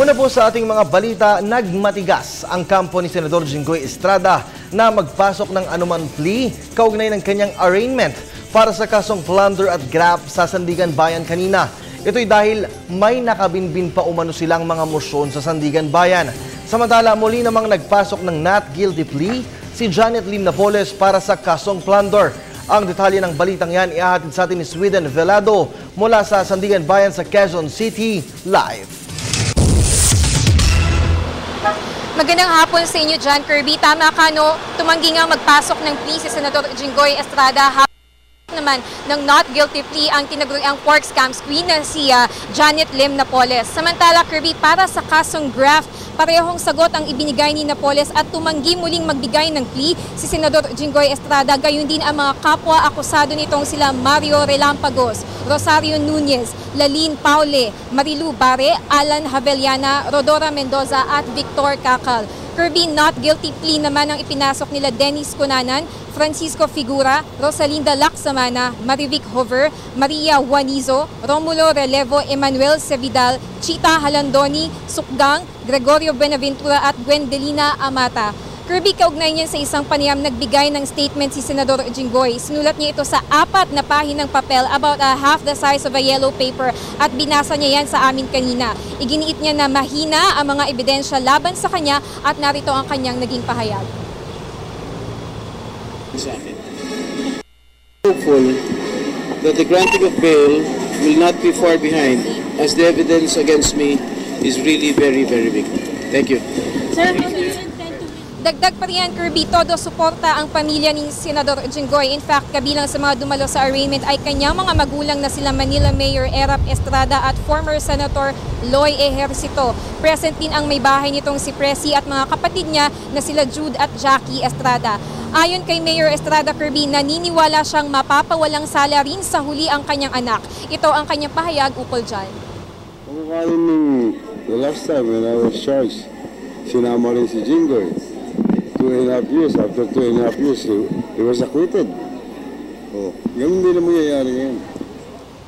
Una po sa ating mga balita, nagmatigas ang kampo ni Senador Jinggoy Estrada na magpasok ng anuman plea kaugnay ng kanyang arraignment para sa kasong plunder at graft sa Sandigan Bayan kanina. Ito'y dahil may nakabinbin pa umano silang mga morsyon sa Sandigan Bayan. Samantala, muli namang nagpasok ng not guilty plea si Janet Lim Napoles para sa kasong plunder. Ang detalye ng balitang yan ihahatid sa atin ni Sweden Velado mula sa Sandigan Bayan sa Quezon City. Live. Magandang hapon sa inyo, John Kirby. Tama ka, no? Tumanggi nga magpasok ng plea si Senador Jinggoy Estrada. Naman ng not guilty plea ang tinaguriang pork scam queen na si Janet Lim Napoles. Samantala, Kirby, para sa kasong graft, parehong sagot ang ibinigay ni Napoles at tumanggi muling magbigay ng plea si Senador Jinggoy Estrada. Gayon din ang mga kapwa-akusado nitong sila Mario Relampagos, Rosario Nunez, Lalin Paule, Marilu Bare, Alan Haveliana, Rodora Mendoza at Victor Cacal. Kirby, not guilty plea naman ang ipinasok nila Dennis Cunanan, Francisco Figura, Rosalinda Lacsamana, Marivic Hover, Maria Juanizo, Romulo Relevo, Emmanuel Sevidal, Chita Halandoni, Sukgang, Gregorio Benaventura at Gwendelina Amata. Kirby, kaugnay niyan sa isang panayam nagbigay ng statement si Senador Jinggoy. Sinulat niya ito sa 4 na pahinang papel about half the size of a yellow paper at binasa niya yan sa amin kanina. Iginiit niya na mahina ang mga ebidensya laban sa kanya at narito ang kanyang naging pahayag. Hopeful that the granting of bail will not be far behind as the evidence against me is really very, very big. Thank you. Sir, dagdag pa riyan, Kirby, todo suporta ang pamilya ni Senador Jinggoy. In fact, kabilang sa mga dumalo sa arraignment ay kanyang mga magulang na sila Manila Mayor Erap Estrada at former Senator Loy Ejercito. Present din ang may bahay nitong si Presi at mga kapatid niya na sila Jude at Jackie Estrada. Ayon kay Mayor Estrada, Kirby, naniniwala siyang mapapawalang sala rin sa huli ang kanyang anak. Ito ang kanyang pahayag ukol dyan. The last time when I was charged, sinama rin si Jinggoy. 2.5 years, after 2.5 years, he was acquitted. Oh, yan hindi na mangyayari yan.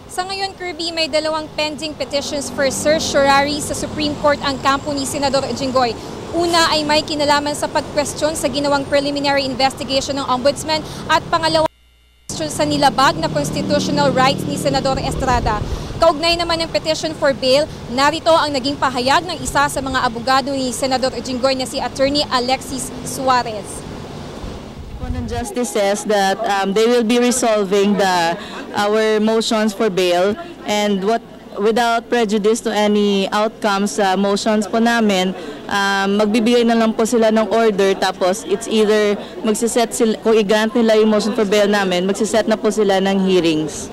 Sa ngayon, Kirby, may 2 pending petitions for certiorari sa Supreme Court ang kampo ni Senador Jinggoy. Una ay may kinalaman sa pag-question sa ginawang preliminary investigation ng Ombudsman at pangalawa sa nilabag na constitutional rights ni Senador Estrada. Kaugnay naman ng petition for bail, narito ang naging pahayag ng isa sa mga abogado ni Senador Jinggoy na si Attorney Alexis Suarez. The justice says that they will be resolving our motions for bail and without prejudice to any outcomes sa motions po namin, magbibigay na lang po sila ng order tapos it's either magsiset sila, kung i-grant nila yung motion for bail namin, magsiset na po sila ng hearings.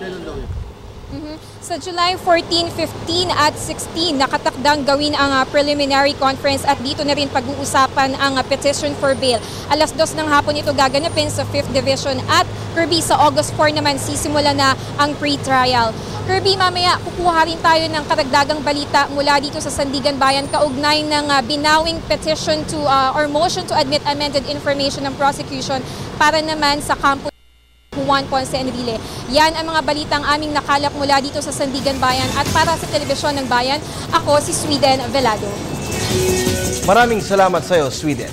Sa July 14, 15 at 16, nakatakdang gawin ang preliminary conference at dito na rin pag-uusapan ang petition for bail. Alas 2 ng hapon ito gaganapin sa 5th Division at Kirby, sa August 4 naman sisimula na ang pre-trial. Kirby, mamaya kukuha rin tayo ng karagdagang balita mula dito sa Sandigan Bayan kaugnay ng binawing petition to or motion to admit amended information ng prosecution para naman sa kampo Juan Ponce Enrile. Yan ang mga balitang aming nakalap mula dito sa Sandigan Bayan at para sa Telebisyon ng Bayan, ako si Sweden Velado. Maraming salamat sa iyo, Sweden.